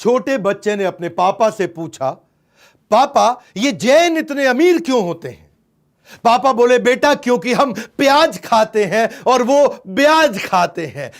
छोटे बच्चे ने अपने पापा से पूछा, पापा ये जैन इतने अमीर क्यों होते हैं? पापा बोले, बेटा क्योंकि हम प्याज खाते हैं और वो ब्याज खाते हैं।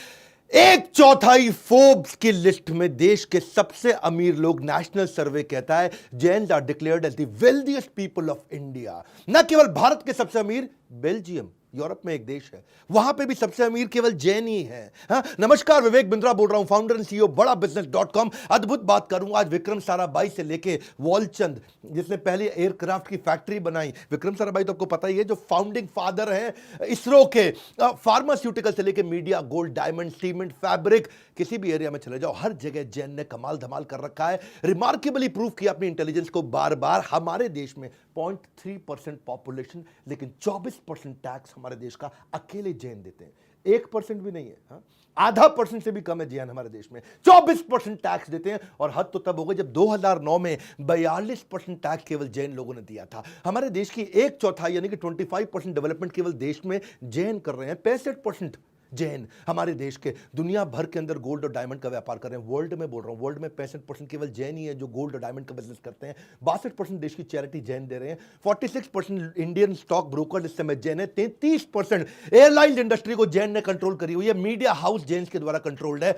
1/4 फोर्ब्स की लिस्ट में देश के सबसे अमीर लोग, नेशनल सर्वे कहता है, Jains are declared as the wealthiest people of India. न केवल भारत के सबसे अमीर, बेल्जियम यूरोप में एक देश है, वहां पे भी सबसे अमीर केवल जैन ही है। हाँ? नमस्कार, विवेक बिंद्रा बोल रहा हूं, फाउंडर एंड सीईओ बड़ा बिजनेस.com। अद्भुत बात करूंगा आज विक्रम साराभाई से लेके वॉलचंद, जिसने पहले एयरक्राफ्ट की फैक्ट्री बनाई। विक्रम साराभाई तो आपको पता ही है, जो फाउंडिंग फादर हैं इसरो के। फार्मास्यूटिकल से लेके media, gold, diamond, cement, fabric, किसी भी एरिया में चले जाओ, हर जगह जैन ने कमाल धमाल कर रखा है। रिमार्केबली प्रूव किया अपनी इंटेलिजेंस को बार बार। हमारे देश में 0.3% पॉपुलेशन, लेकिन 24% टैक्स हमारे देश का अकेले जैन देते हैं। 1% भी नहीं है, हाँ? आधा % से भी कम है जैन हमारे देश में। 24% टैक्स देते हैं, और हद तो तब हो गई जब 2009 में 42% टैक्स केवल जैन लोगों ने दिया था। हमारे देश की 1/4 यानी कि 25% डेवलपमेंट केवल देश में जैन कर रहे हैं। 65% जैन हमारे देश के दुनिया भर के अंदर गोल्ड और डायमंड का व्यापार कर रहे हैं। वर्ल्ड में बोल रहा हूं, वर्ल्ड में 65% केवल जैन ही है जो गोल्ड और डायमंड का बिजनेस करते हैं। 62% देश की चैरिटी जैन दे रहे हैं। 46% इंडियन स्टॉक ब्रोकर इस समय जैन है। 33% एयरलाइन इंडस्ट्री को जैन ने कंट्रोल करी हुई है। मीडिया हाउस जैन के द्वारा कंट्रोल्ड है।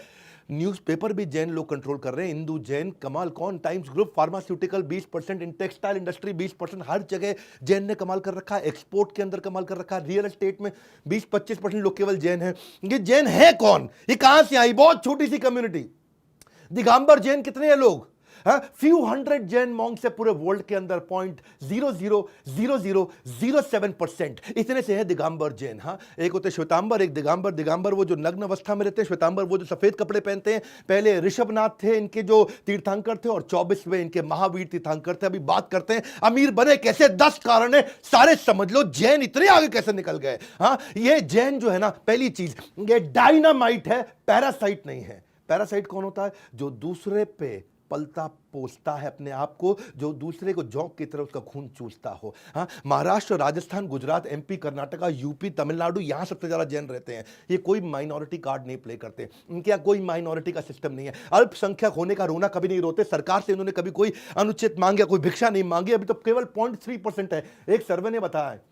न्यूज़पेपर भी जैन लोग कंट्रोल कर रहे हैं। हिंदू, जैन, कमाल कौन, times group, pharmaceutical 20%, in textile industry 20%, हर जगह जैन ने कमाल कर रखा है। एक्सपोर्ट के अंदर कमाल कर रखा है। रियल एस्टेट में 20-25% लोग केवल जैन हैं। ये जैन है कौन? ये कहां से आई? बहुत छोटी सी कम्युनिटी। दिगंबर जैन कितने हैं लोग? फ्यू हंड्रेड जैन मॉन्क्स से पूरे वर्ल्ड के अंदर 0.000007% इतने से है दिगंबर जैन। हाँ, एक होते श्वेतांबर, एक दिगंबर। दिगंबर वो जो नग्न अवस्था में रहते हैं, श्वेतांबर वो जो सफेद कपड़े पहनते हैं। पहले ऋषभनाथ थे इनके जो तीर्थंकर थे, और 24वें इनके महावीर तीर्थंकर थे। अभी बात करते हैं अमीर बने कैसे, 10 कारण है, सारे समझ लो। जैन इतने आगे कैसे निकल गए? हाँ, ये जैन जो है ना, पहली चीज ये डायनामाइट है, पैरासाइट नहीं है। पैरासाइट कौन होता है? जो दूसरे पे पलता पोसता है अपने आप को, जो दूसरे को जोंक की तरह उसका खून चूसता हो। हाँ, महाराष्ट्र, राजस्थान, गुजरात, एमपी, कर्नाटका, यूपी, तमिलनाडु, यहां सबसे ज्यादा जैन रहते हैं। ये कोई माइनॉरिटी कार्ड नहीं प्ले करते, इनके यहाँ कोई माइनॉरिटी का सिस्टम नहीं है। अल्पसंख्यक होने का रोना कभी नहीं रोते। सरकार से इन्होंने कभी कोई अनुचित मांगे, कोई भिक्षा नहीं मांगी। अभी तो केवल 0.3% है। एक सर्वे ने बताया है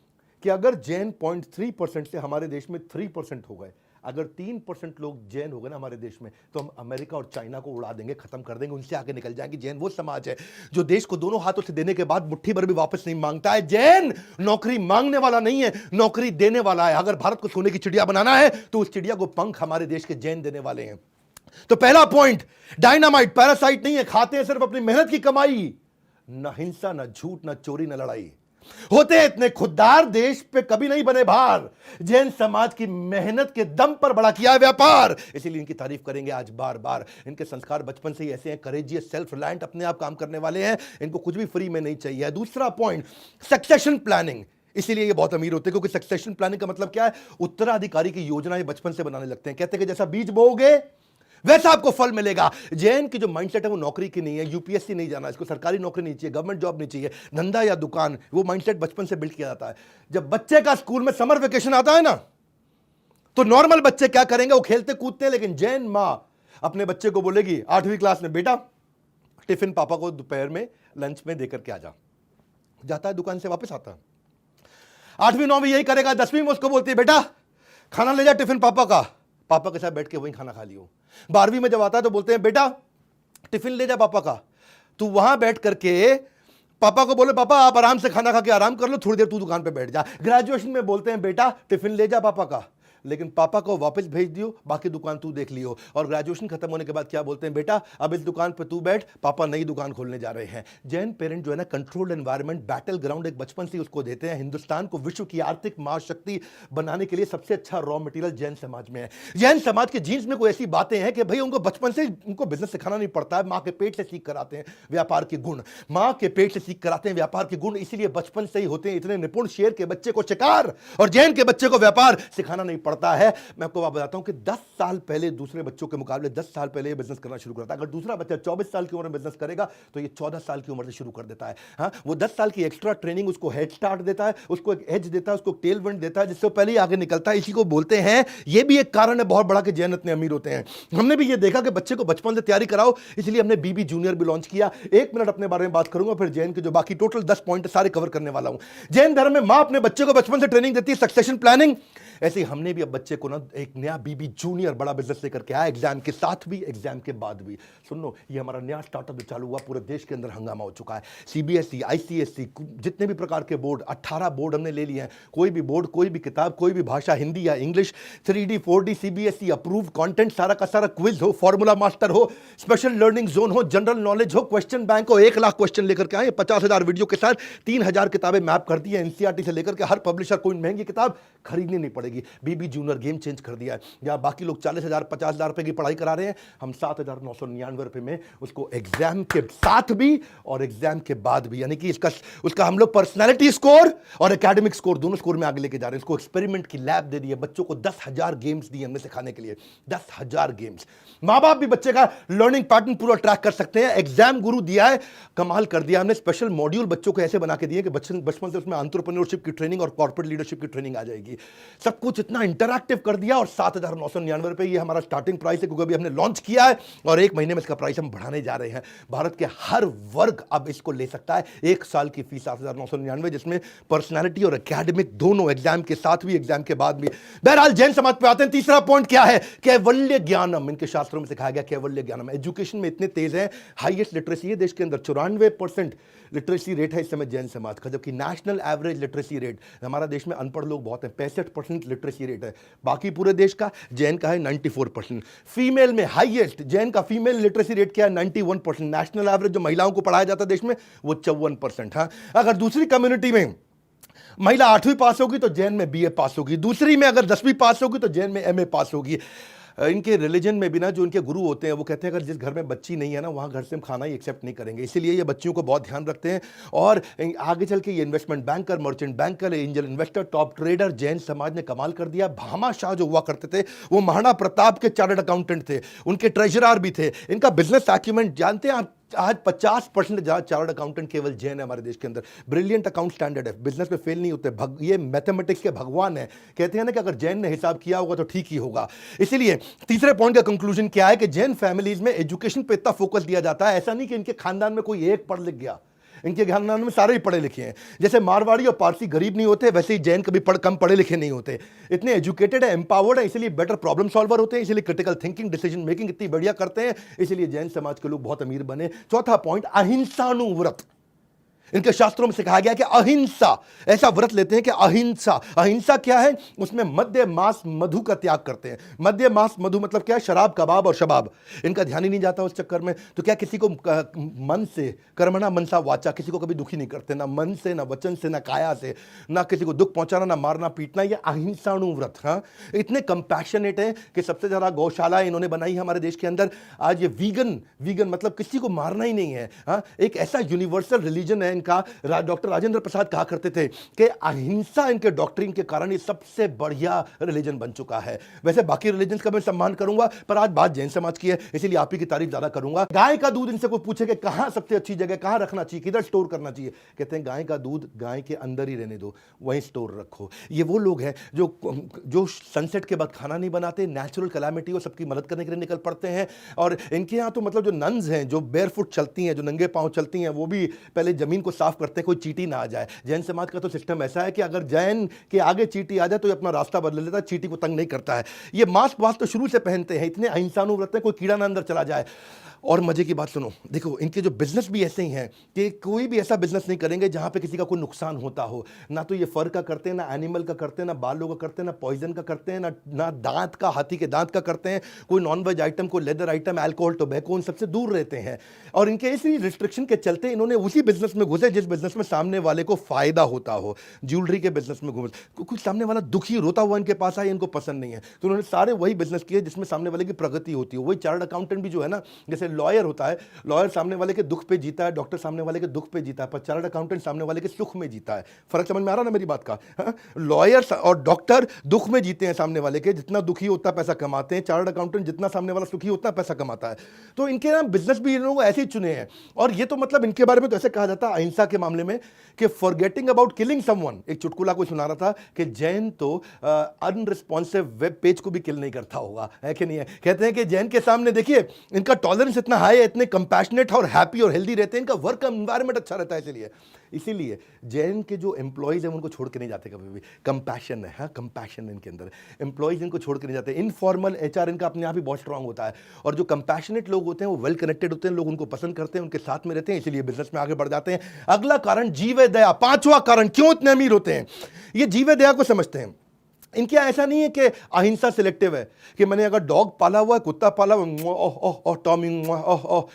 कि अगर जैन 0.3% से हमारे देश में 3% हो गए, अगर 3% लोग जैन हो गए ना हमारे देश में, तो हम अमेरिका और चाइना को उड़ा देंगे, खत्म कर देंगे, उनसे आगे निकल जाएंगे। जैन वो समाज है जो देश को दोनों हाथों से देने के बाद मुट्ठी भर भी वापस नहीं मांगता है। जैन नौकरी मांगने वाला नहीं है, नौकरी देने वाला है। अगर भारत को सोने की चिड़िया बनाना है तो उस चिड़िया को पंख हमारे देश के जैन देने वाले हैं। तो पहला पॉइंट, डायनामाइट, पैरासाइट नहीं है। खाते हैं सिर्फ अपनी मेहनत की कमाई। न हिंसा, न झूठ, न चोरी, न लड़ाई। होते इतने खुददार, देश पे कभी नहीं बने भार। जैन समाज की मेहनत के दम पर बड़ा किया है व्यापार, इसीलिए इनकी तारीफ करेंगे आज बार बार। इनके संस्कार बचपन से ही ऐसे हैं, करेजियस, सेल्फ रिलायंट, अपने आप काम करने वाले हैं। इनको कुछ भी फ्री में नहीं चाहिए। दूसरा पॉइंट, सक्सेशन प्लानिंग। इसीलिए ये बहुत अमीर होते हैं, क्योंकि सक्सेशन प्लानिंग का मतलब क्या है? उत्तराधिकारी की योजना ये बचपन से बनाने लगते हैं। कहते हैं कि जैसा बीज बोओगे वैसा आपको फल मिलेगा। जैन की जो माइंडसेट है वो नौकरी की नहीं है। यूपीएससी नहीं जाना, इसको सरकारी नौकरी नहीं चाहिए, गवर्नमेंट जॉब नहीं चाहिए, धंधा या दुकान। वो माइंडसेट बचपन से बिल्ड किया जाता है। जब बच्चे का स्कूल में समर वेकेशन आता है ना, तो नॉर्मल बच्चे क्या करेंगे? वो खेलते कूदते हैं। लेकिन जैन मां अपने बच्चे को बोलेगी 8वीं क्लास में, बेटा टिफिन पापा को दोपहर में लंच में देकर के आ जा। जाता है, दुकान से वापस आता है। 8वीं 9वीं यही करेगा। 10वीं में उसको बोलती है, बेटा खाना ले जा टिफिन पापा का, पापा के साथ बैठ के वहीं खाना खा लियो। 12वीं में जब आता है तो बोलते हैं, बेटा टिफिन ले जा पापा का, तू वहां बैठ करके पापा को बोले, पापा आप आराम से खाना खा के आराम कर लो, थोड़ी देर तू दुकान पे बैठ जा। ग्रेजुएशन में बोलते हैं, बेटा टिफिन ले जा पापा का, लेकिन पापा को वापस भेज दियो, बाकी दुकान तू देख लियो। और ग्रेजुएशन खत्म होने के बाद क्या बोलते हैं, बेटा अब इस दुकान पे तू बैठ, पापा नई दुकान खोलने जा रहे हैं। जैन पेरेंट जो है ना, कंट्रोल्ड एनवायरनमेंट, बैटल ग्राउंड एक बचपन से उसको देते हैं। हिंदुस्तान को विश्व की आर्थिक महाशक्ति बनाने के लिए सबसे अच्छा रॉ मटेरियल जैन समाज में है। जैन समाज के जीन्स में कोई ऐसी बातें हैं कि भाई उनको बचपन से उनको बिजनेस सिखाना नहीं पड़ता है। माँ के पेट से सीख कर आते हैं व्यापार के गुण, माँ के पेट से सीख कर आते हैं व्यापार के गुण, इसीलिए बचपन से ही होते हैं इतने निपुण। शेर के बच्चे को शिकार और जैन के बच्चे को व्यापार सिखाना नहीं पड़ता पड़ता है। मैं आपको बात बताता हूं कि 10 साल पहले दूसरे बच्चों के मुकाबले 10 साल पहले ये बिजनेस करना शुरू करता है। अगर दूसरा बच्चा 24 साल की उम्र में बिजनेस करेगा तो ये 14 साल की उम्र से शुरू कर देता है। हाँ, वो 10 साल की एक्स्ट्रा ट्रेनिंग उसको हेड स्टार्ट देता है, उसको एक एज देता है, उसको टेल विंड देता है, जिससे पहले ही आगे निकलता है। इसी को बोलते हैं, ये भी एक कारण है बहुत बड़ा कि जैन इतने अमीर होते हैं। हमने भी ये देखा कि बच्चे को बचपन से तैयारी कराओ, इसलिए हमने बीबी जूनियर भी लॉन्च किया। 1 मिनट अपने बारे में बात करूंगा, फिर जैन के जो बाकी टोटल 10 पॉइंट सारे कवर करने वाला हूं। जैन धर्म में मां अपने बच्चे को बचपन से ट्रेनिंग देती है, सक्सेशन प्लानिंग। ऐसे ही हमने भी अब बच्चे को ना एक नया बीबी जूनियर बड़ा बिजनेस लेकर के आया, एग्जाम के साथ भी एग्जाम के बाद भी। सुन लो, ये हमारा नया स्टार्टअप जो चालू हुआ, पूरे देश के अंदर हंगामा हो चुका है। सीबीएसई, आईसीएसई, जितने भी प्रकार के बोर्ड, 18 बोर्ड हमने ले लिए हैं। कोई भी बोर्ड, कोई भी किताब, कोई भी भाषा, हिंदी या English, 3D 4D CBSE approve content, सारा का सारा क्विज हो, फॉर्मूला मास्टर हो, स्पेशल लर्निंग जोन हो, जनरल नॉलेज हो, क्वेश्चन बैंक हो। 1 लाख क्वेश्चन लेकर के आए, 50,000 वीडियो के साथ 3,000 किताबें मैप कर दी है एनसीईआरटी से लेकर के। हर पब्लिशर कोई महंगी किताब खरीदनी नहीं पड़ेगी। बीबी जूनियर गेम चेंज कर दिया है। जहां बाकी लोग 40,000 50,000 रुपए की पढ़ाई करा रहे हैं, हम 7,999 रुपए में उसको एग्जाम के साथ भी और एग्जाम के बाद भी, यानी कि उसका हम लोग पर्सनैलिटी स्कोर और एकेडमिक स्कोर दोनों स्कोर में आगे लेके जा रहे हैं। उसको एक्सपेरिमेंट की लैब दे दी है, बच्चों को 10,000 गेम्स दिए हमने सिखाने के लिए, 10,000 गेम्स। मां बाप भी बच्चे का लर्निंग पैटर्न पूरा ट्रैक कर सकते हैं। एग्जाम गुरु दिया है, कमाल कर दिया हमने। स्पेशल मॉड्यूल बच्चों को ऐसे बना के दिए कि बचपन से उसमें एंटरप्रेन्योरशिप की ट्रेनिंग और कॉर्पोरेट लीडरशिप की ट्रेनिंग आ जाएगी। सब कुछ इतना इंटरैक्टिव कर दिया। और 7,999 रुपए ये हमारा स्टार्टिंग प्राइस है, क्योंकि अभी हमने लॉन्च किया है और 1 महीने में इसका प्राइस हम बढ़ाने जा रहे हैं। भारत के हर वर्ग अब इसको ले सकता है। 1 साल की फीस 7,999, जिसमें पर्सनालिटी और एकेडमिक दोनों, एग्जाम के साथ भी एग्जाम के बाद भी। बहरहाल जैन समाज पे आते हैं। तीसरा पॉइंट क्या है? कैवल्य ज्ञानम। इनके शास्त्रों में सिखाया गया कैवल्य ज्ञानम। एजुकेशन में इतने तेज है, हाईएस्ट लिटरेसी है देश के अंदर, 94% लिटरेसी रेट है इस समय जैन समाज का, जबकि नेशनल एवरेज लिटरेसी रेट, हमारा देश में अनपढ़ लोग बहुत हैं, 65% लिटरेसी रेट है। बाकी पूरे देश का, जैन का है 94%। फीमेल में हाईएस्ट, जैन का फीमेल लिटरेसी रेट क्या है? 91%। नेशनल एवरेज जो महिलाओं को पढ़ाया जाता है देश में, वो 54%। हाँ, अगर दूसरी कम्युनिटी में महिला 8वीं पास होगी तो जैन में बीए पास होगी, दूसरी में अगर 10वीं पास होगी तो जैन में एमए पास होगी। इनके रिलीजन में भी ना, जो इनके गुरु होते हैं वो कहते हैं अगर जिस घर में बच्ची नहीं है ना, वहाँ घर से हम खाना ही एक्सेप्ट नहीं करेंगे। इसीलिए ये बच्चियों को बहुत ध्यान रखते हैं। और आगे चल के ये investment banker, merchant banker, angel investor, top trader, Jain समाज ने कमाल कर दिया। भामा शाह जो हुआ करते थे, वो महाराणा प्रताप के चार्टर्ड अकाउंटेंट थे, उनके ट्रेजरर भी थे। इनका बिजनेस एक्यूमेंट जानते हैं आप? आज 50% चार्टर्ड अकाउंटेंट केवल जैन है हमारे देश के अंदर। ब्रिलियंट अकाउंट स्टैंडर्ड है, बिजनेस में फेल नहीं होते। ये मैथमेटिक्स के भगवान है। कहते हैं ना कि अगर जैन ने हिसाब किया होगा तो ठीक ही होगा। इसीलिए तीसरे पॉइंट का कंक्लूजन क्या है कि जैन फैमिलीज में एजुकेशन पे इतना फोकस दिया जाता है। ऐसा नहीं कि इनके खानदान में कोई एक पढ़ लिख गया, इनके खानदान में सारे ही पढ़े लिखे हैं। जैसे मारवाड़ी और पारसी गरीब नहीं होते, वैसे ही जैन कभी कम पढ़े लिखे नहीं होते। इतने एजुकेटेड है, एम्पावर्ड है, इसलिए बेटर प्रॉब्लम सॉल्वर होते हैं, इसलिए क्रिटिकल थिंकिंग, डिसीजन मेकिंग इतनी बढ़िया करते हैं। इसलिए जैन समाज के लोग बहुत अमीर बने। चौथा पॉइंट, अहिंसानुव्रत। इनके शास्त्रों में सिखाया गया कि अहिंसा, ऐसा व्रत लेते हैं कि अहिंसा। अहिंसा क्या है? उसमें मद्य मांस मधु का त्याग करते हैं। मद्य मांस मधु मतलब क्या है? शराब, कबाब और शबाब। इनका ध्यान ही नहीं जाता उस चक्कर में। तो क्या किसी को मन से, कर्मणा मनसा वाचा, किसी को कभी दुखी नहीं करते, ना मन से, ना वचन से, ना काया से, ना किसी को दुख पहुंचाना, ना मारना पीटना। ये अहिंसानुव्रत। हाँ, इतने कंपैशनेट है कि सबसे ज्यादा गौशाला इन्होंने बनाई है हमारे देश के अंदर। आज ये वीगन मतलब किसी को मारना ही नहीं है। हाँ, एक ऐसा यूनिवर्सल रिलीजन है इनका। डॉक्टर राजेंद्र प्रसाद कहा करते थे कि अहिंसा इनके डॉक्ट्रिन के कारण ये सबसे बढ़िया रिलीजन बन चुका है। वैसे बाकी रिलीजन का मैं सम्मान करूंगा, पर आज बात जैन समाज की है, इसीलिए आप ही की तारीफ ज्यादा करूंगा। गाय का दूध, इनसे कोई पूछे कि कहां सबसे अच्छी जगह, कहां रखना चाहिए, किधर स्टोर करना चाहिए, कहते हैं गाय का दूध गाय के अंदर ही रहने दो, वहीं स्टोर रखो। ये वो लोग हैं जो सनसेट के बाद खाना नहीं बनाते, नेचुरल कैलामिटी हो सबकी मदद करने के लिए निकल पड़ते हैं। और इनके यहाँ तो मतलब जो नन्स हैं, जो बेयरफुट चलती हैं, जो नंगे पांव चलती हैं, वो भी पहले जमीन को साफ करते हैं, कोई चींटी ना आ जाए। जैन समाज का तो सिस्टम ऐसा है कि अगर जैन के आगे चींटी आ जाए तो ये अपना रास्ता बदल लेता है, चींटी को तंग नहीं करता है। ये मास्क वास्क तो शुरू से पहनते हैं, इतने अहिंसानुव्रत हैं, कोई कीड़ा ना अंदर चला जाए। और मजे की बात सुनो, देखो इनके जो बिजनेस भी ऐसे ही हैं कि कोई भी ऐसा बिजनेस नहीं करेंगे जहां पे किसी का कोई नुकसान होता हो। ना तो ये फर का करते हैं, ना एनिमल का करते हैं, ना बालों का करते हैं, ना पॉइजन का करते हैं, ना दांत का, हाथी के दांत का करते हैं। कोई नॉनवेज आइटम, कोई लेदर आइटम, अल्कोहल, टोबैको, उन सबसे दूर रहते हैं। और इनके इसी रिस्ट्रिक्शन के चलते इन्होंने उसी बिजनेस में घुसे जिस बिजनेस में सामने वाले को फायदा होता हो। ज्वेलरी के बिजनेस में घुसे, कुछ सामने वाला दुखी रोता हुआ इनके पास आए, इनको पसंद नहीं है, तो उन्होंने सारे वही बिजनेस किए जिसमें सामने वाले की प्रगति होती है। वही चार्टर्ड अकाउंटेंट भी जो है ना, जैसे लॉयर होता है, लॉयर सामने वाले के दुख पे जीता है, डॉक्टर सामने वाले के दुख पे जीता है, पर चार्टर्ड अकाउंटेंट सामने वाले के सुख में जीता है। फर्क समझ में आ रहा ना मेरी बात का? लॉयर और डॉक्टर दुख में जीते हैं सामने वाले के, जितना दुखी उतना पैसा कमाते हैं। चार्टर्ड अकाउंटेंट जितना सामने वाला सुखी उतना पैसा कमाता है। तो इनके ना बिजनेस भी इन लोगों को ऐसे ही चुने हैं। और ये तो मतलब इनके बारे में तो ऐसे कहा जाता है अहिंसा के मामले में कि फॉरगेटिंग अबाउट किलिंग समवन, एक चुटकुला कोई सुना रहा था कि जैन तो अनरिस्पॉन्सिव वेब पेज को भी किल नहीं करता होगा, है कि नहीं है? कहते हैं कि जैन के सामने देखिए इनका टॉलरेंस इतना हाई है, इतने कंपैशनेट और हैप्पी और हेल्दी रहते हैं, इनका वर्क एनवायरनमेंट अच्छा रहता है। इसीलिए जैन के जो एम्प्लॉयज हैं उनको छोड़ के नहीं जाते कभी भी। कंपैशन है, हाँ, कंपैशन इनके अंदर, एम्प्लॉयज इनको छोड़ के नहीं जाते। इनफॉर्मल एचआर इनका अपने आप ही बहुत स्ट्रांग होता है। और जो कंपैशनेट लोग होते हैं वो वेल कनेक्टेड होते हैं, लोग उनको पसंद करते हैं, उनके साथ में रहते हैं, इसीलिए बिजनेस में आगे बढ़ जाते हैं। अगला कारण जीव दया, पांचवा कारण क्यों इतने अमीर होते हैं, ये जीव दया को समझते हैं। इनके ऐसा नहीं है कि अहिंसा सिलेक्टिव है कि मैंने अगर डॉग पाला हुआ है, कुत्ता पाला हुआ, टॉमी,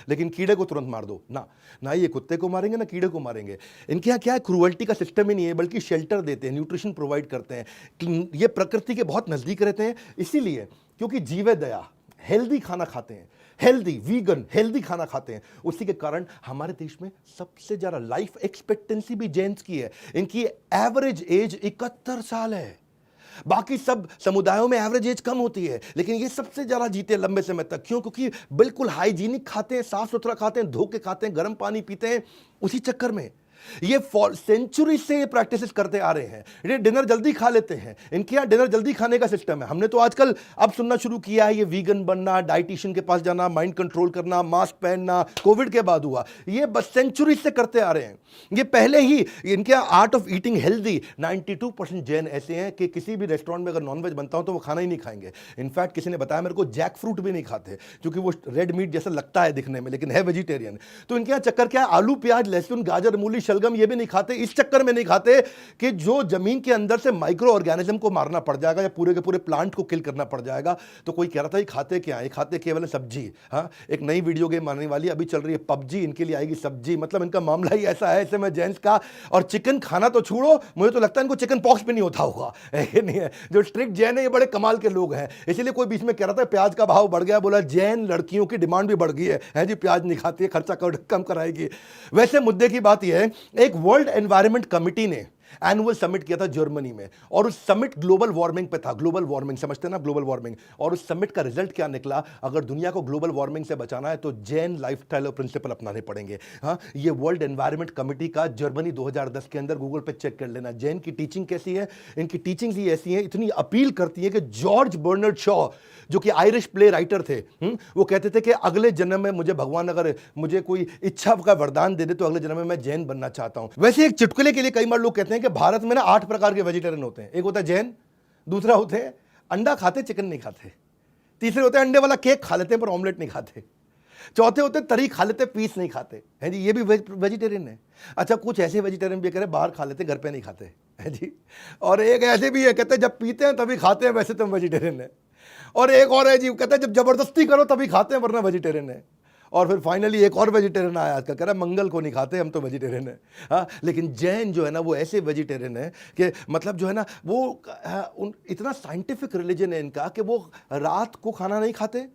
लेकिन कीड़े को तुरंत मार दो ना, ना ये कुत्ते को मारेंगे ना कीड़े को मारेंगे। इनके यहाँ क्या है, क्रूअल्टी का सिस्टम ही नहीं है, बल्कि शेल्टर देते हैं, न्यूट्रिशन प्रोवाइड करते हैं, ये प्रकृति के बहुत नजदीक रहते हैं। इसीलिए क्योंकि जीव दया, हेल्दी खाना खाते हैं, हेल्दी वीगन हेल्दी खाना खाते हैं, उसी के कारण हमारे देश में सबसे ज्यादा लाइफ एक्सपेक्टेंसी भी जैन्स की है। इनकी एवरेज एज 71 साल है। बाकी सब समुदायों में एवरेज एज कम होती है, लेकिन ये सबसे ज्यादा जीते लंबे समय तक। क्यों? क्योंकि बिल्कुल हाइजीनिक खाते हैं, साफ सुथरा खाते हैं, धो के खाते हैं, गर्म पानी पीते हैं। उसी चक्कर में ये सेंचुरी से ये प्रैक्टिसेस करते आ रहे हैं। ये डिनर जल्दी खा लेते हैं, इनके यहाँ डिनर जल्दी खाने का सिस्टम है। हमने तो आजकल अब सुनना शुरू किया है ये वीगन बनना, डाइटिशियन के पास जाना, माइंड कंट्रोल करना, मास्क पहनना, कोविड के बाद हुआ। ये बस सेंचुरी से करते आ रहे हैं। ये पहले ही इनके art of eating healthy, 92% Jain ऐसे हैं कि किसी भी रेस्टोरेंट में अगर नॉनवेज बनता हो तो वो खाना ही नहीं खाएंगे। इनफैक्ट किसी ने बताया मेरे को जैक फ्रूट भी नहीं खाते, क्योंकि वो रेड मीट जैसा लगता है दिखने में, लेकिन है वेजिटेरियन। तो इनके यहाँ चक्कर क्या है, आलू प्याज लहसुन गाजर मूली शलगम ये भी नहीं खाते। इस चक्कर में नहीं खाते कि जो जमीन के अंदर से माइक्रो ऑर्गेनिज्म को मारना पड़ जाएगा या पूरे के पूरे प्लांट को किल करना पड़ जाएगा। तो कोई कह रहा था ये खाते क्या है, खाते केवल सब्जी। हाँ, एक नई वीडियो गेम आने वाली अभी चल रही है पबजी, इनके लिए आएगी सब्जी। मतलब इनका मामला ही ऐसा है ऐसे में जेंट्स का। और चिकन खाना तो छोड़ो, मुझे तो लगता है इनको चिकन पॉक्स भी नहीं होता होगा, है नहीं है? जो स्ट्रिक्ट जैन है ये बड़े कमाल के लोग हैं। इसीलिए कोई बीच में कह रहा था प्याज का भाव बढ़ गया, बोला जैन लड़कियों की डिमांड भी बढ़ गई है जी, प्याज नहीं खाती है, खर्चा कम कराएगी। वैसे मुद्दे की बात यह है, एक वर्ल्ड एनवायरनमेंट कमिटी ने एनुअल समिट किया था जर्मनी में, और उस समिट ग्लोबल वार्मिंग पे था। ग्लोबल वार्मिंग समझते हैं ना, ग्लोबल वार्मिंग। और उस समिट का रिजल्ट क्या निकला, अगर दुनिया को ग्लोबल वार्मिंग से बचाना है तो जैन लाइफस्टाइल और प्रिंसिपल अपनाने पड़ेंगे। हाँ, ये वर्ल्ड एनवायरनमेंट कमिटी का जर्मनी 2010 के अंदर गूगल पे चेक कर लेना। जैन की टीचिंग कैसी है, इनकी टीचिंग्स ही ऐसी हैं, इतनी अपील करती है कि जॉर्ज बर्नार्ड शॉ जो कि आयरिश प्ले राइटर थे, वो कहते थे कि अगले जन्म में मुझे भगवान अगर मुझे कोई इच्छा का वरदान दे दे तो अगले जन्म में मैं जैन बनना चाहता हूं। वैसे एक चुटकुले के लिए कई बार लोग कहते हैं कि भारत में ना 8 प्रकार के वेजिटेरियन होते हैं। एक होता है जैन, दूसरा होते हैं अंडा खाते चिकन नहीं खाते, तीसरे होते हैं अंडे वाला केक खा लेते हैं पर ऑमलेट नहीं खाते, चौथे होते तरी खा लेते पीस नहीं खाते, है जी, ये भी वेजिटेरियन है। अच्छा, कुछ ऐसे वेजिटेरियन भी कह रहे बाहर खा लेते घर पे नहीं खाते, है जी। और एक ऐसे भी है कहते जब पीते हैं तभी खाते हैं, वैसे तो वेजिटेरियन है। और एक और है जी, कहता है जब जबरदस्ती करो तभी खाते हैं वरना वेजिटेरियन है। और फिर फाइनली एक और वेजिटेरियन आया आजकल, कह रहा है मंगल को नहीं खाते हम तो वेजिटेरियन है। हाँ, लेकिन जैन जो है ना वो ऐसे वेजिटेरियन है कि मतलब जो है ना वो इतना साइंटिफिक रिलीजन है इनका कि वो रात को खाना नहीं खाते।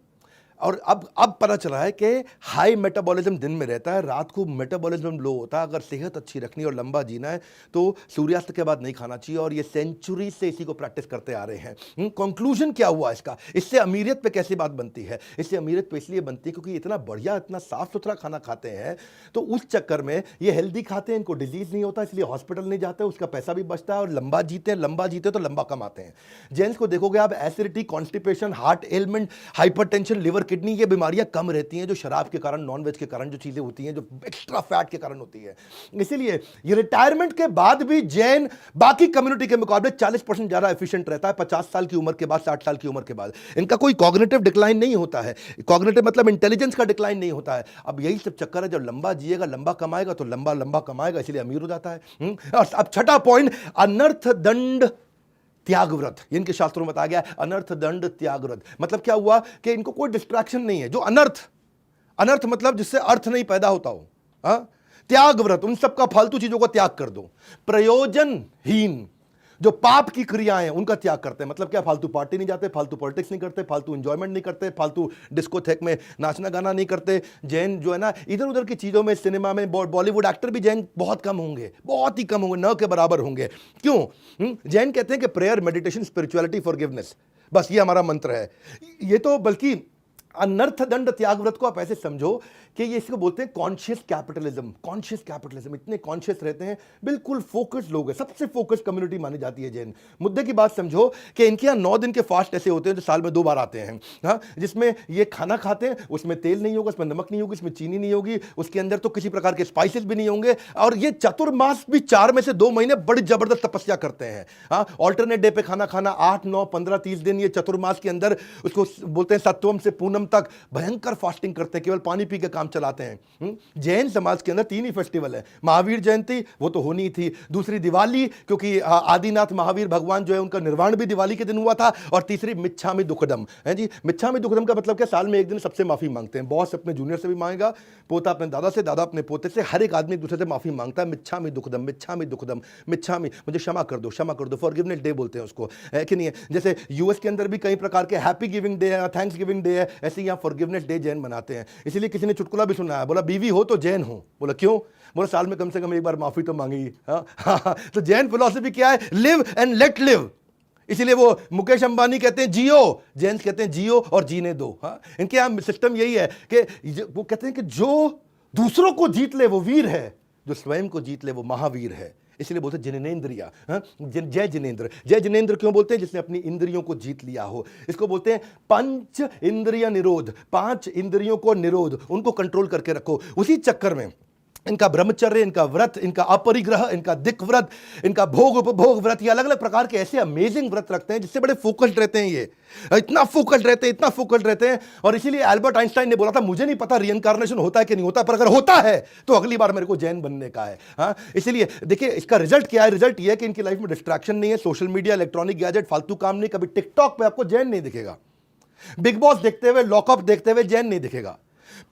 और अब पता चला है कि हाई मेटाबॉलिज्म दिन में रहता है, रात को मेटाबॉलिज्म लो होता है। अगर सेहत अच्छी रखनी और लंबा जीना है तो सूर्यास्त के बाद नहीं खाना चाहिए, और ये सेंचुरी से इसी को प्रैक्टिस करते आ रहे हैं। कंक्लूजन क्या हुआ इसका, इससे अमीरियत पे कैसी बात बनती है? इससे अमीरियत पे इसलिए बनती है क्योंकि इतना बढ़िया इतना साफ सुथरा खाना खाते हैं, तो उस चक्कर में ये हेल्दी खाते हैं, इनको डिजीज नहीं होता, इसलिए हॉस्पिटल नहीं जाते, उसका पैसा भी बचता है और लंबा जीते हैं। लंबा जीते तो लंबा कमाते हैं। जेंट्स को देखोगे आप, acidity, constipation, heart element, hypertension, liver kidney, ये बीमारियां कम रहती हैं जो शराब के कारण, नॉनवेज के कारण जो चीजें होती हैं, जो एक्स्ट्रा फैट के कारण होती है। इसीलिए ये रिटायरमेंट के बाद भी जैन बाकी कम्युनिटी के मुकाबले 40% ज्यादा एफिशिएंट रहता है 50 साल की उम्र के बाद, 60 साल की उम्र के बाद। इनका कोई कॉग्निटिव डिक्लाइन नहीं होता है, कॉग्निटिव मतलब इंटेलिजेंस का डिक्लाइन नहीं होता है। अब यही सब चक्कर है, जब लंबा जिएगा लंबा कमाएगा तो लंबा लंबा कमाएगा, इसलिए अमीर हो जाता है। अब छठा पॉइंट, अनर्थ दंड त्यागव्रत। इनके शास्त्रों में बताया गया अनर्थ दंड त्यागव्रत। मतलब क्या हुआ कि इनको कोई डिस्ट्रैक्शन नहीं है। जो अनर्थ मतलब जिससे अर्थ नहीं पैदा होता हो, त्याग व्रत, उन सब का फालतू चीजों का त्याग कर दो। प्रयोजनहीन जो पाप की क्रियाएं हैं उनका त्याग करते हैं। मतलब क्या, फालतू पार्टी नहीं जाते, फालतू पॉलिटिक्स नहीं करते, फालतू एंजॉयमेंट नहीं करते, फालतू डिस्कोथेक में नाचना गाना नहीं करते। जैन जो है ना, इधर उधर की चीजों में, सिनेमा में, बॉलीवुड एक्टर भी जैन बहुत कम होंगे, बहुत ही कम होंगे, न के बराबर होंगे। क्यों? जैन कहते हैं कि प्रेयर, मेडिटेशन, स्पिरिचुअलिटी, फॉरगिवनेस, बस ये हमारा मंत्र है। ये तो बल्कि अनर्थ दंड त्याग व्रत को आप ऐसे समझो कि ये इसको बोलते हैं कॉन्शियस कैपिटलिज्म। कॉन्शियस कैपिटलिज्म, इतने कॉन्शियस रहते हैं, बिल्कुल फोकस्ड लोग हैं, सबसे फोकस्ड कम्युनिटी मानी जाती है जैन। मुद्दे की बात समझो कि इनके यहाँ 9 दिन के फास्ट ऐसे होते हैं जो साल में 2 बार आते हैं, हाँ, जिसमें ये खाना खाते हैं, उसमें तेल नहीं होगा, उसमें नमक नहीं होगी, उसमें चीनी नहीं होगी, उसके अंदर तो किसी प्रकार के स्पाइसेस भी नहीं होंगे। और ये चतुर्मास भी 4 में से 2 महीने बड़ी जबरदस्त तपस्या करते हैं, हाँ। ऑल्टरनेट डे पे खाना खाना, 8, 9, 15, 30 दिन ये चतुर्मास के अंदर, उसको बोलते हैं सत्वम से पूनम तक भयंकर फास्टिंग करते हैं, केवल पानी पी के काम चलाते हैं। जैन समाज के अंदर 3 ही फेस्टिवल है। महावीर जयंती वो तो होनी थी, दूसरी दिवाली, क्योंकि आदिनाथ महावीर भगवान जो है उनका निर्वाण भी दिवाली के दिन हुआ था, और तीसरी मिच्छामि दुक्कडम है जी। मिच्छामि दुक्कडम का मतलब क्या, साल में एक दिन सबसे माफी मांगते हैं। बॉस अपने जूनियर से भी मांगेगा, पोता अपने दादा से, दादा अपने पोते से, हर एक आदमी एक दूसरे से माफी मांगता है। मिच्छामि दुक्कडम, मिच्छामि दुक्कडम, मिच्छामि, मुझे क्षमा कर दो, क्षमा कर दो, फॉरगिवनेस डे बोलते हैं उसको, है कि नहीं है। जैसे यूएस के अंदर भी कई प्रकार के हैप्पी गिविंग डे है, थैंक्स गिविंग डे है, ऐसे यहाँ फॉरगिवनेस डे जैन मनाते हैं। इसीलिए किसी ने चुटकुला भी सुना है, बोला बीवी हो तो जैन हो। बोला क्यों? बोला साल में कम से कम एक बार माफी तो मांगी। हाँ। तो जैन फिलॉसफी क्या है? Live and let live. इसीलिए वो मुकेश अंबानी कहते हैं जियो, जैन कहते हैं जियो और जीने दो। हाँ, इनके यहाँ सिस्टम यही है कि वो कहते हैं कि जो दूसरों को जीत ले वो वीर है, जो स्वयं को जीत ले वो महावीर है। इसलिए बोलते जिनेंद्रिया, जय जिनेंद्र। जय जिनेंद्र क्यों बोलते हैं? जिसने अपनी इंद्रियों को जीत लिया हो। इसको बोलते हैं पंच इंद्रिय निरोध, 5 इंद्रियों को निरोध, उनको कंट्रोल करके रखो। उसी चक्कर में इनका ब्रह्मचर्य, इनका व्रत, इनका अपरिग्रह, इनका दिक व्रत, इनका भोग उपभोग व्रत, ये अलग अलग प्रकार के ऐसे अमेजिंग व्रत रखते हैं जिससे बड़े फोकस्ड रहते हैं। ये इतना फोकस्ड रहते हैं, इतना फोकस्ड रहते हैं। और इसीलिए एल्बर्ट आइंस्टाइन ने बोला था, मुझे नहीं पता रिइंकार्नेशन होता है कि नहीं होता, पर अगर होता है तो अगली बार मेरे को जैन बनने का है। हाँ, इसीलिए देखिए इसका रिजल्ट क्या है। रिजल्ट ये है कि इनकी लाइफ में डिस्ट्रैक्शन नहीं है, सोशल मीडिया, इलेक्ट्रॉनिक गैजेट, फालतू काम नहीं। कभी टिकटॉक पे आपको जैन नहीं दिखेगा, बिग बॉस देखते हुए, लॉकअप देखते हुए जैन नहीं दिखेगा,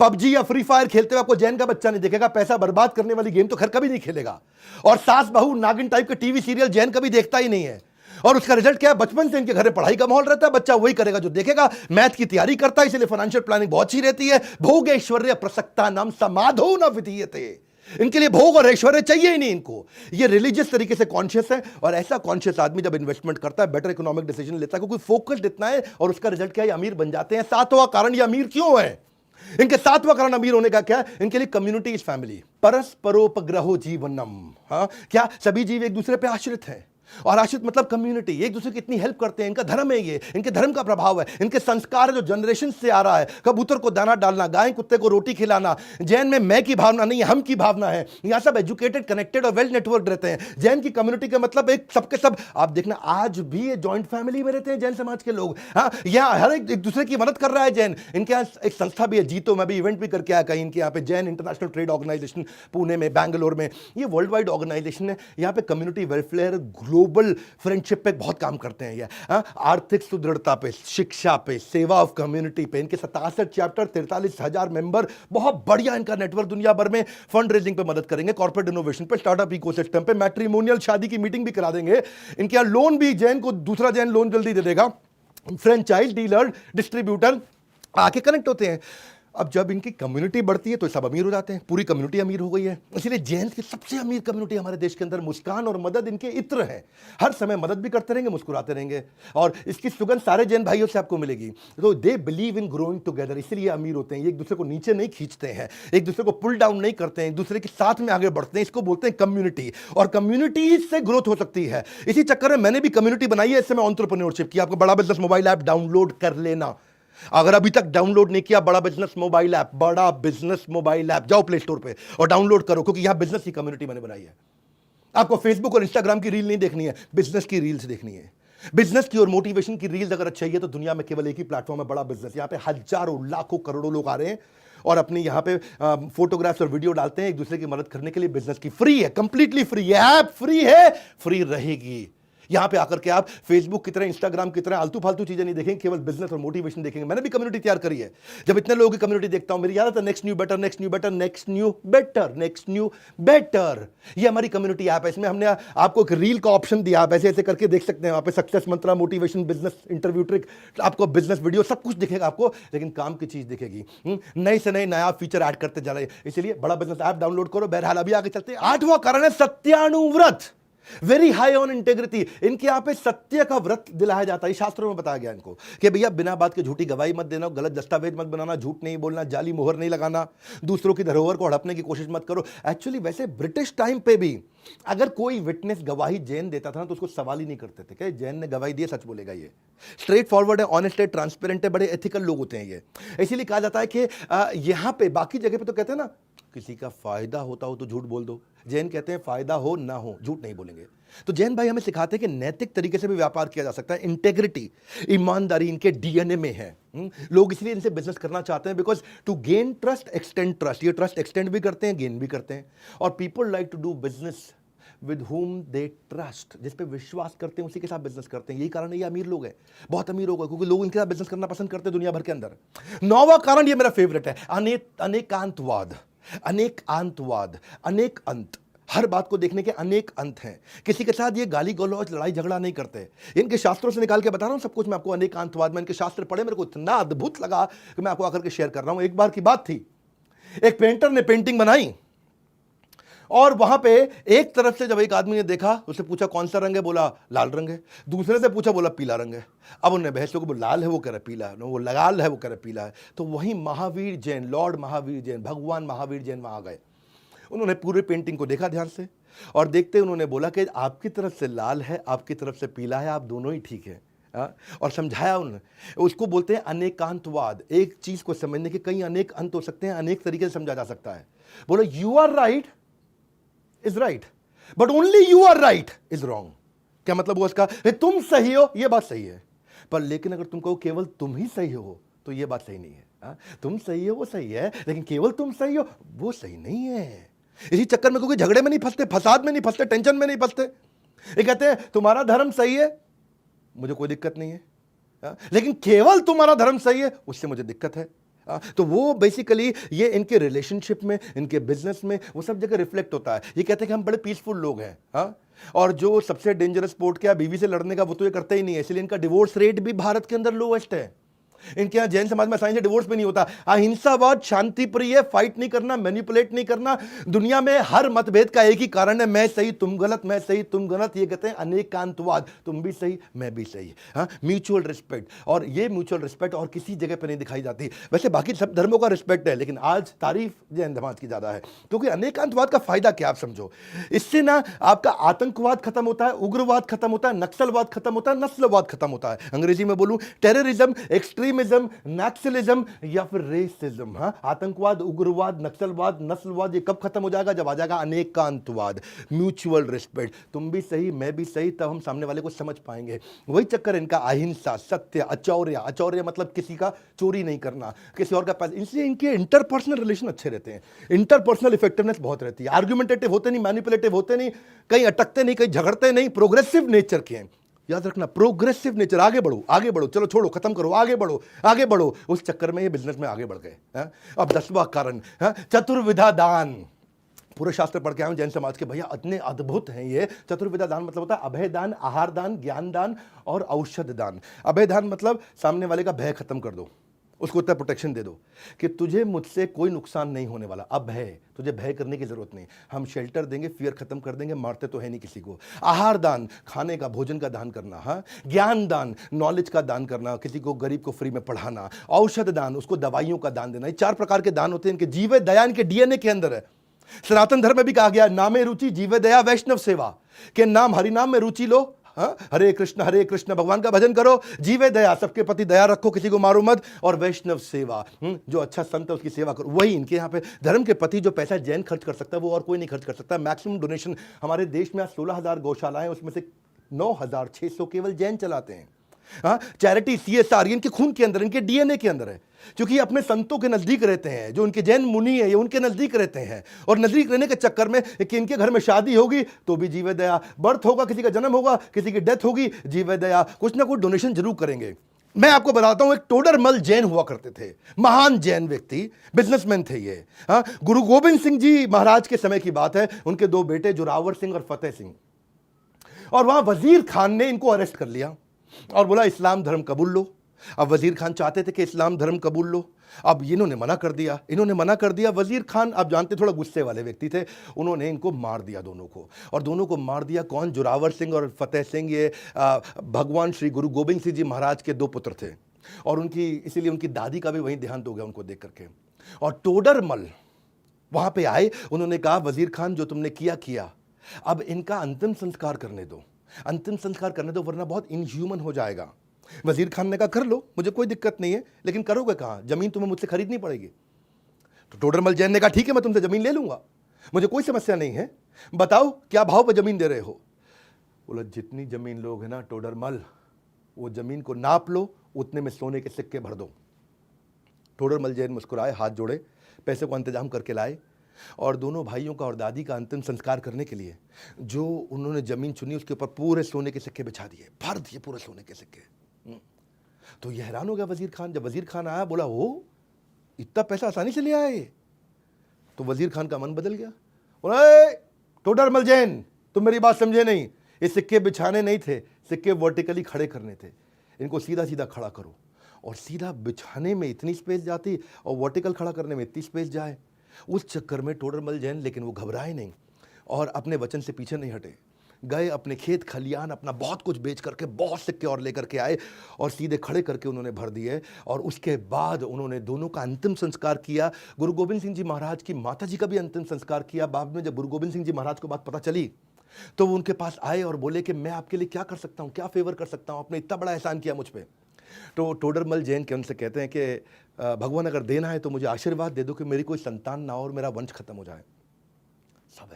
पबजी या फ्री फायर खेलते हुए आपको जैन का बच्चा नहीं दिखेगा। पैसा बर्बाद करने वाली गेम तो खैर कभी नहीं खेलेगा। और सास बहू नागिन टाइप के टीवी सीरियल जैन कभी देखता ही नहीं है। और उसका रिजल्ट क्या है? बचपन से इनके घर में पढ़ाई का माहौल रहता है, बच्चा वही करेगा जो देखेगा। मैथ की तैयारी करता है, इसलिए फाइनेंशियल प्लानिंग बहुत अच्छी रहती है। भोग ऐश्वर्य प्रसक्ता नाम समाधो न विधीयते, इनके लिए भोग और ऐश्वर्य चाहिए ही नहीं इनको। ये रिलीजियस तरीके से कॉन्शियस है, और ऐसा कॉन्शियस आदमी जब इन्वेस्टमेंट करता है बेटर इकोनॉमिक डिसीजन लेता है, क्योंकि फोकस्ड इतना है। और उसका रिजल्ट क्या है? अमीर बन जाते हैं। 7वां कारण ये अमीर क्यों है? इनके 7वां कारण अमीर होने का क्या है? इनके लिए कम्युनिटी इज फैमिली, परस्परोपग्रहो जीवनम। हाँ, क्या सभी जीव एक दूसरे पे आश्रित हैं, और आश्रित मतलब कम्युनिटी, एक दूसरे की इतनी हेल्प करते हैं। इनका धर्म है, ये इनके धर्म का प्रभाव है, इनके संस्कार है जो जनरेशन से आ रहा है। कबूतर को दाना डालना, गाय कुत्ते को रोटी खिलाना। जैन में मैं की भावना नहीं, हम की भावना है। यहाँ सब एजुकेटेड, कनेक्टेड और वेल नेटवर्क रहते हैं। जैन की कम्युनिटी का मतलब एक सबके सब, आप देखना आज भी ये जॉइंट फैमिली में रहते हैं जैन समाज के लोग। हाँ, यहाँ हर एक दूसरे की मदद कर रहा है जैन। इनके यहाँ एक संस्था भी है जीतो, मैं भी इवेंट भी करके आया कहीं इनके यहाँ पे, Jain international trade organisation, Pune में, बैंगलोर में। ये वर्ल्ड वाइड ऑर्गेनाइजेशन है। यहाँ पे कम्युनिटी वेलफेयर, ग्लोबल फ्रेंडशिप पे बहुत काम करते हैं ये। आर्थिक सुदृढ़ता पे, शिक्षा पे, सेवा ऑफ कम्युनिटी पे। इनके 67 चैप्टर, 43,000 मेंबर, बहुत बढ़िया इनका नेटवर्क दुनिया भर में। फंड रेजिंग पे मदद करेंगे, कॉर्पोरेट इनोवेशन पे, स्टार्टअप इकोसिस्टम पे, मैट्रिमोनियल शादी की मीटिंग भी करा देंगे। इनके यहाँ लोन भी, जैन को दूसरा जैन लोन जल्दी दे देगा। फ्रेंचाइज डीलर, डिस्ट्रीब्यूटर आके कनेक्ट होते हैं। अब जब इनकी कम्युनिटी बढ़ती है तो सब अमीर हो जाते हैं, पूरी कम्युनिटी अमीर हो गई है। इसलिए जैन की सबसे अमीर कम्युनिटी हमारे देश के अंदर। मुस्कान और मदद इनके इत्र है, हर समय मदद भी करते रहेंगे, मुस्कुराते रहेंगे, और इसकी सुगंध सारे जैन भाइयों से आपको मिलेगी। तो they believe in growing together, इसलिए अमीर होते हैं। ये एक दूसरे को नीचे नहीं खींचते हैं, एक दूसरे को पुल डाउन नहीं करते हैं, एक दूसरे के साथ में आगे बढ़ते हैं। इसको बोलते हैं कम्युनिटी, और कम्युनिटी से ग्रोथ हो सकती है। इसी चक्कर में मैंने भी कम्युनिटी बनाई है। इससे मैं एंटरप्रेन्योरशिप की, आपको बड़ा बिजनेस मोबाइल ऐप डाउनलोड कर लेना। अगर अभी तक डाउनलोड नहीं किया बड़ा बिजनेस मोबाइल ऐप, बड़ा बिजनेस मोबाइल ऐप, जाओ प्ले स्टोर पे और डाउनलोड करो, क्योंकि यहां बिजनेस की कम्युनिटी मैंने बनाई है। आपको फेसबुक और इंस्टाग्राम की रील नहीं देखनी है, बिजनेस की रील्स देखनी है। बिजनेस की और मोटिवेशन की रील्स अगर अच्छी है तो दुनिया में केवल एक ही प्लेटफॉर्म है, बड़ा बिजनेस। यहां पे हजारों, लाखों, करोड़ों लोग आ रहे हैं और अपनी यहां पे फोटोग्राफ्स और वीडियो डालते हैं एक दूसरे की मदद करने के लिए। बिजनेस की फ्री है, कंप्लीटली फ्री है, ऐप फ्री है, फ्री रहेगी। यहां पे आकर के आप फेसबुक की तरह, इंस्टाग्राम की तरह आलतू फालतू चीजें नहीं देखेंगे, केवल बिजनेस और मोटिवेशन देखेंगे। मैंने भी कम्युनिटी तैयार करी है। जब इतने लोगों की कम्युनिटी देखता हूं, मेरी याद आता है next new better, next new better, next new better, next new better. ये हमारी कम्युनिटी ऐप है। इसमें हमने आपको एक रील का ऑप्शन दिया, आप ऐसे ऐसे करके देख सकते हैं। वहां पे सक्सेस मंत्रा, मोटिवेशन, बिजनेस इंटरव्यू ट्रिक, आपको बिजनेस वीडियो सब कुछ दिखेगा आपको, लेकिन काम की चीज दिखेगी। नए से नए नया फीचर ऐड करते जा रहे हैं। इसलिए बड़ा बिजनेस ऐप डाउनलोड करो। बहरहाल अभी आगे चलते हैं। 8वां कारण है सत्यानुव्रत, वेरी हाई ऑन इंटेग्रिटी। इनके यहां पे सत्य का व्रत दिलाया जाता है। शास्त्रों में बताया गया इनको कि भैया बिना बात के झूठी गवाही मत देना, गलत दस्तावेज मत बनाना, झूठ नहीं बोलना, जाली मोहर नहीं लगाना, दूसरों की धरोहर को हड़पने की कोशिश मत करो। एक्चुअली वैसे ब्रिटिश टाइम पे भी अगर कोई विटनेस गवाही जैन देता था ना, तो उसको सवाल ही नहीं करते थे कि जैन ने गवाही दी, सच बोलेगा। ये स्ट्रेट फॉरवर्ड है, ऑनेस्ट है, ट्रांसपेरेंट है, बड़े एथिकल लोग होते हैं ये। इसीलिए कहा जाता है कि यहां पे बाकी जगह पे तो कहते हैं ना, किसी का फायदा होता हो तो झूठ बोल दो। जैन कहते हैं फायदा हो ना हो झूठ नहीं बोलेंगे। तो जैन भाई हमें सिखाते हैं कि नैतिक तरीके से भी व्यापार किया जा सकता है। इंटेग्रिटी, ईमानदारी इनके डीएनए में है। लोग इसलिए इनसे बिजनेस करना चाहते हैं, because to gain trust, extend trust. ये ट्रस्ट एक्सटेंड भी करते हैं, गेन भी करते हैं। और people like to do business with whom they trust, जिस पे विश्वास करते हैं उसी के साथ बिजनेस करते हैं। यही कारण है ये अमीर लोग हैं, बहुत अमीर लोग हैं, क्योंकि लोग इनके साथ बिजनेस करना पसंद करते हैं दुनिया भर के अंदर। 9वां कारण, ये मेरा फेवरेट है, अनेकांतवाद। अनेकांतवाद, अनेक अंत। हर बात को देखने के अनेक अंत हैं। किसी के साथ ये गाली गलौज, लड़ाई झगड़ा नहीं करते। इनके शास्त्रों से निकाल के बता रहा हूं सब कुछ मैं आपको। अनेकांतवाद में इनके शास्त्र पढ़े, मेरे को इतना अद्भुत लगा कि मैं आपको आकर के शेयर कर रहा हूं। एक बार की बात थी, एक पेंटर ने पेंटिंग बनाई और वहां पे एक तरफ से जब एक आदमी ने देखा, उससे पूछा कौन सा रंग है, बोला लाल रंग है। दूसरे से पूछा, बोला पीला रंग है। अब उन्होंने बहस को, वो लाल है, वो कह रहा पीला है, वो लाल है, वो कह रहा पीला है। तो वहीं महावीर जैन, लॉर्ड महावीर जैन, भगवान महावीर जैन वहां आ गए। उन्होंने पूरे पेंटिंग को देखा ध्यान से, और देखते उन्होंने बोला कि आपकी तरफ से लाल है, आपकी तरफ से पीला है, आप दोनों ही ठीक है। और समझाया उन्होंने। उसको बोलते हैं अनेकांतवाद। एक चीज को समझने के कई अनेक अंत हो सकते हैं, अनेक तरीके से समझा जा सकता है। बोलो you are right is right, but only you are right is wrong. क्या मतलब हुआ इसका? तुम सही हो, यह बात सही है, पर लेकिन अगर तुम कहो केवल तुम ही सही हो, तो यह बात सही नहीं है। तुम सही हो वो सही है, लेकिन केवल तुम सही हो वो सही नहीं है। इसी चक्कर में क्योंकि झगड़े में नहीं फंसते, फसाद में नहीं फंसते, टेंशन में नहीं फंसते। ये कहते हैं तुम्हारा धर्म सही है, मुझे कोई दिक्कत नहीं है, लेकिन केवल तुम्हारा धर्म सही है, उससे मुझे दिक्कत है। तो वो बेसिकली ये इनके रिलेशनशिप में, इनके बिजनेस में, वो सब जगह रिफ्लेक्ट होता है। ये कहते हैं कि हम बड़े पीसफुल लोग हैं। और जो सबसे डेंजरस स्पोर्ट क्या, बीवी से लड़ने का, वो तो ये करते ही नहीं है। इसलिए इनका डिवोर्स रेट भी भारत के अंदर लोएस्ट है। इनके यहाँ जैन समाज में आसानी से डिवोर्स भी नहीं होता। अहिंसावाद, शांति प्रिय, फाइट नहीं करना, मैनिपुलेट नहीं करना। दुनिया में हर मतभेद का एक ही कारण है, मैं सही तुम गलत, मैं सही तुम गलत। ये कहते हैं अनेकांतवाद, तुम भी सही मैं भी सही। म्यूचुअल रिस्पेक्ट, और ये म्यूचुअल रिस्पेक्ट और किसी जगह पर नहीं दिखाई जाती। वैसे बाकी सब धर्मों का रिस्पेक्ट है, लेकिन आज तारीफ जैन समाज की ज्यादा है। क्योंकि अनेकांतवाद का फायदा क्या, आप समझो, इससे ना आपका आतंकवाद खत्म होता है, उग्रवाद खत्म होता है, नक्सलवाद खत्म होता है, नस्लवाद खत्म होता है। अंग्रेजी में बोलूं, टेररिज्म, एक्सट्रीमिज्म, नक्सलिज्म या फिर रेसिज्म। आतंकवाद, उग्रवाद, नक्सलवाद, नस्लवाद, ये कब खत्म हो जाएगा? जब आ जाएगा अनेकांतवाद, म्यूचुअल रिस्पेक्ट। तुम भी सही मैं भी सही, तब हम सामने वाले को समझ पाएंगे। वही चक्कर इनका अहिंसा, सत्य, अचौर्य। अचौर्य मतलब किसी का चोरी नहीं करना, किसी और का पैसा। इसलिए इनके इंटरपर्सनल रिलेशन अच्छे रहते हैं, इंटरपर्सनल इफेक्टिवनेस बहुत रहती है। आर्गुमेंटेटिव होते नहीं, मैनिपुलेटिव होते नहीं, कहीं अटकते नहीं, कहीं झगड़ते नहीं, प्रोग्रेसिव नेचर के हैं। याद रखना, प्रोग्रेसिव नेचर। आगे बढ़ो आगे बढ़ो, चलो छोड़ो खत्म करो, आगे बढ़ो आगे बढ़ो। उस चक्कर में ये बिजनेस में आगे बढ़ गए। अब 10वां कारण, चतुर्विधा दान। पूरे शास्त्र पढ़ के आए जैन समाज के, भैया इतने अद्भुत हैं ये। चतुर्विधा दान मतलब होता है अभय दान, आहार दान, ज्ञान दान और औषध दान। अभय दान मतलब सामने वाले का भय खत्म कर दो, उसको इतना प्रोटेक्शन दे दो कि तुझे मुझसे कोई नुकसान नहीं होने वाला। अब भय, तुझे भय करने की जरूरत नहीं, हम शेल्टर देंगे, फियर खत्म कर देंगे, मारते तो है नहीं किसी को। आहार दान, खाने का, भोजन का दान करना। ज्ञान दान, नॉलेज का दान करना, किसी को गरीब को फ्री में पढ़ाना। औषध दान, उसको दवाइयों का दान देना। ये 4 प्रकार के दान होते हैं। इनके जीव दया इनके डीएनए के अंदर है। सनातन धर्म में भी कहा गया, नामे रुचि जीव दया वैष्णव सेवा, के नाम हरिनाम में रुचि लो। हरे कृष्ण भगवान का भजन करो, जीवे दया, सबके प्रति दया रखो, किसी को मारो मत, और वैष्णव सेवा, जो अच्छा संत है उसकी सेवा करो। वही इनके यहाँ पे धर्म के प्रति जो पैसा जैन खर्च कर सकता है वो और कोई नहीं खर्च कर सकता। मैक्सिमम डोनेशन हमारे देश में 16,000 गौशालाएं, उसमें से 9,600 केवल जैन चलाते हैं। हाँ, चैरिटी, CSR इनके खून के अंदर, इनके DNA के अंदर है, क्योंकि अपने संतों के नजदीक रहते हैं। जो उनके जैन मुनि है ये उनके नजदीक रहते हैं, और नजदीक रहने के चक्कर में कि इनके घर में शादी होगी तो भी जीवे दया, बर्थ होगा, किसी का जन्म होगा, किसी की डेथ होगी, जीवे दया, कुछ ना कुछ डोनेशन जरूर करेंगे। मैं आपको बताता हूं, एक टोडरमल जैन हुआ करते थे, महान जैन व्यक्ति, बिजनेसमैन थे ये। हाँ, गुरु गोविंद सिंह जी महाराज के समय की बात है, उनके 2 बेटे जोरावर सिंह और फतेह सिंह, और वहां वजीर खान ने इनको अरेस्ट कर लिया और बोला इस्लाम धर्म कबूल लो। अब वजीर खान चाहते थे कि इस्लाम धर्म कबूल लो, अब इन्होंने मना कर दिया। वजीर खान, आप जानते, थोड़ा गुस्से वाले व्यक्ति थे, उन्होंने इनको मार दिया दोनों को, और दोनों को मार दिया कौन? जोरावर सिंह और फतेह सिंह। ये भगवान श्री गुरु गोविंद सिंह जी महाराज के 2 पुत्र थे, और उनकी, इसीलिए उनकी दादी का भी वहीं देहांत हो गया उनको देख करके। और टोडरमल वहां पे आए, उन्होंने कहा वजीर खान जो तुमने किया, अब इनका अंतिम संस्कार करने दो, वरना बहुत इनह्यूमन हो जाएगा। वजीर खान ने कहा कर लो, मुझे कोई दिक्कत नहीं है, लेकिन करोगे कहाँ? जमीन तुम्हें मुझसे खरीदनी पड़ेगी। तो टोडरमल जैन ने कहा ठीक है, मैं तुमसे जमीन ले लूंगा, मुझे कोई समस्या नहीं है, बताओ क्या भाव पर जमीन दे रहे हो? बोला जितनी जमीन लोग है ना टोडरमल, वो जमीन को नाप लो, उतने में सोने के सिक्के भर दो। टोडरमल जैन मुस्कुराए, हाथ जोड़े, पैसे को इंतजाम करके लाए, और दोनों भाइयों का और दादी का अंतिम संस्कार करने के लिए जो उन्होंने जमीन चुनी उसके ऊपर पूरे सोने के सिक्के बिछा दिए, भर दिए पूरे सोने के सिक्के। तो ये हैरान हो गया वजीर खान। जब वजीर खान आया, बोला हो इतना पैसा आसानी से ले आए? तो वजीर खान का मन बदल गया, बोला टोडरमल जैन तुम मेरी बात समझे नहीं, ये सिक्के बिछाने नहीं थे, सिक्के वर्टिकली खड़े करने थे, इनको सीधा सीधा खड़ा करो। और सीधा बिछाने में इतनी स्पेस जाती और वर्टिकल खड़ा करने में इतनी स्पेस जाए, उस चक्कर में टोडरमल जैन, लेकिन वो घबराए नहीं और अपने वचन से पीछे नहीं हटे। गए अपने खेत खलियान, अपना बहुत कुछ बेच करके बहुत सिक्के और लेकर के आए, और सीधे खड़े करके उन्होंने भर दिए। और उसके बाद उन्होंने दोनों का अंतिम संस्कार किया। गुरु गोविंद सिंह जी महाराज की माता जी का भी अंतिम संस्कार किया। बाद में जब गुरु गोविंद सिंह जी महाराज को बात पता चली तो वो उनके पास आए और बोले कि मैं आपके लिए क्या कर सकता हूँ, क्या फेवर कर सकता हूँ, आपने इतना बड़ा एहसान किया मुझ पर। तो टोडरमल जैन के उनसे कहते हैं कि भगवान अगर देना है तो मुझे आशीर्वाद दे दो कि मेरी कोई संतान ना हो और मेरा वंश खत्म हो जाए। सब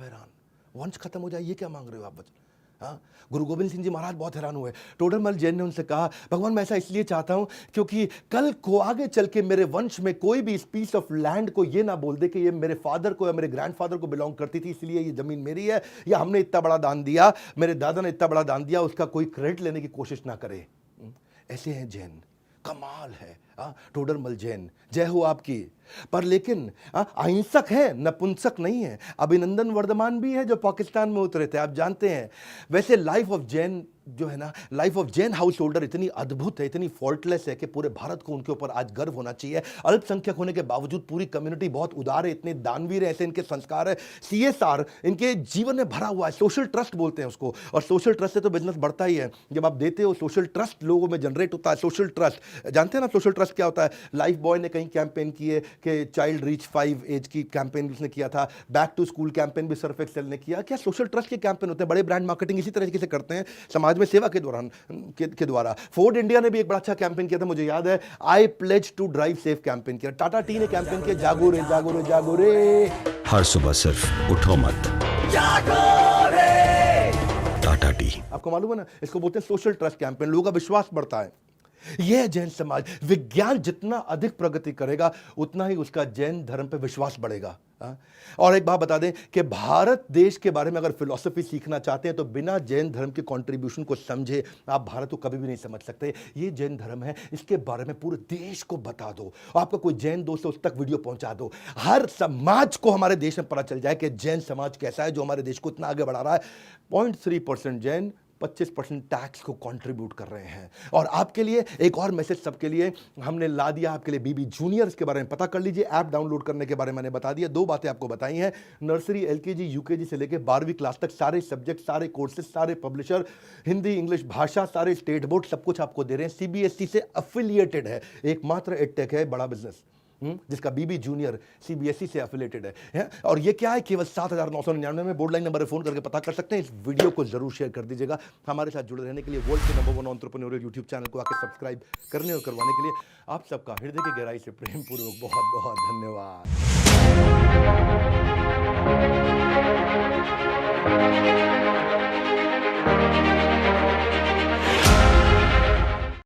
हैरान, वंश खत्म हो जाए, ये क्या मांग रहे हो आप बच्चे? हाँ, गुरु गोविंद सिंह जी महाराज बहुत हैरान हुए। टोडरमल जैन ने उनसे कहा भगवान मैं ऐसा इसलिए चाहता हूं क्योंकि कल को आगे चल के मेरे वंश में कोई भी इस पीस ऑफ लैंड को ये ना बोल दे कि ये मेरे फादर को या मेरे ग्रैंडफादर को बिलोंग करती थी, इसलिए ये जमीन मेरी है, या हमने इतना बड़ा दान दिया, मेरे दादा ने इतना बड़ा दान दिया, उसका कोई क्रेडिट लेने की कोशिश ना करे। ऐसे हैं जैन, कमाल है। टोडरमल जैन, जय हो आपकी। पर लेकिन अहिंसक है, नपुंसक नहीं है। अभिनंदन वर्धमान भी है जो पाकिस्तान में उतरे थे, आप जानते हैं। वैसे लाइफ ऑफ जैन जो है ना, life of Jain house holder इतनी अद्भुत है, इतनी फॉल्टलेस है कि पूरे भारत को उनके ऊपर आज गर्व होना चाहिए। अल्पसंख्यक होने के बावजूद पूरी कम्युनिटी बहुत उदार है, इतने दानवीर है, ऐसे इनके संस्कार है। CSR इनके जीवन में भरा हुआ है, सोशल ट्रस्ट बोलते हैं उसको, और सोशल ट्रस्ट से तो बिजनेस बढ़ता ही है। जब आप देते हो सोशल ट्रस्ट लोगों में जनरेट होता है। सोशल ट्रस्ट जानते हैं ना, सोशल ट्रस्ट क्या होता है? लाइफ बॉय ने कहीं कैंपेन किए कि चाइल्ड रीच 5 एज की कैंपेन उसने किया था, बैक टू स्कूल कैंपेन भी सर्फ एक्सेल ने किया। क्या सोशल ट्रस्ट के कैंपेन होते हैं, बड़े ब्रांड मार्केटिंग इसी तरीके से करते हैं समाज में सेवा के द्वारा। फोर्ड इंडिया ने भी एक बड़ा अच्छा कैंपेन किया था, मुझे याद है, I pledge to drive safe campaign किया। टाटा टी ने कैंपेन किया, जागो रे जागो रे जागो रे, हर सुबह सिर्फ उठो मत, जागो रे। टाटा टी। आपको मालूम है ना, इसको बोलते हैं सोशल ट्रस्ट कैंपेन, लोगों का विश्वास बढ़ता है। यह जैन समाज, विज्ञान जितना अधिक प्रगति करेगा उतना ही उसका जैन धर्म पे विश्वास बढ़ेगा। और एक बात बता दें कि भारत देश के बारे में अगर फिलॉसफी सीखना चाहते हैं तो बिना जैन धर्म के कंट्रीब्यूशन को समझे आप भारत को कभी भी नहीं समझ सकते। ये जैन धर्म है, इसके बारे में पूरे देश को बता दो। आपका कोई जैन दोस्त है उस तक वीडियो पहुंचा दो, हर समाज को हमारे देश में पता चल जाए कि जैन समाज कैसा है जो हमारे देश को इतना आगे बढ़ा रहा है। 0.3% जैन 25% टैक्स को कंट्रीब्यूट कर रहे हैं। और आपके लिए एक और मैसेज सबके लिए हमने ला दिया, आपके लिए बीबी जूनियर, इसके बारे में पता कर लीजिए। ऐप डाउनलोड करने के बारे में मैंने बता दिया। 2 बातें आपको बताई हैं, नर्सरी, LKG, UKG से लेकर 12वीं क्लास तक सारे सब्जेक्ट, सारे कोर्सेज, सारे पब्लिशर, हिंदी इंग्लिश भाषा, सारे स्टेट बोर्ड, सब कुछ आपको दे रहे हैं। CBSE से अफिलिएटेड है, एकमात्र एडटेक है बड़ा बिजनेस जिसका बीबी जूनियर CBSE से एफिलेटेड है। और ये क्या है, केवल 7,999 में बोर्ड लाइन नंबर पर फोन करके पता कर सकते हैं। इस वीडियो को जरूर शेयर कर दीजिएगा। हमारे साथ जुड़े रहने के लिए वर्ल्ड के नंबर 1 एंटरप्रेन्योरियल यूट्यूब चैनल को आकर सब्सक्राइब करने और करवाने के लिए आप सबका हृदय की गहराई से प्रेम पूर्वक बहुत बहुत धन्यवाद।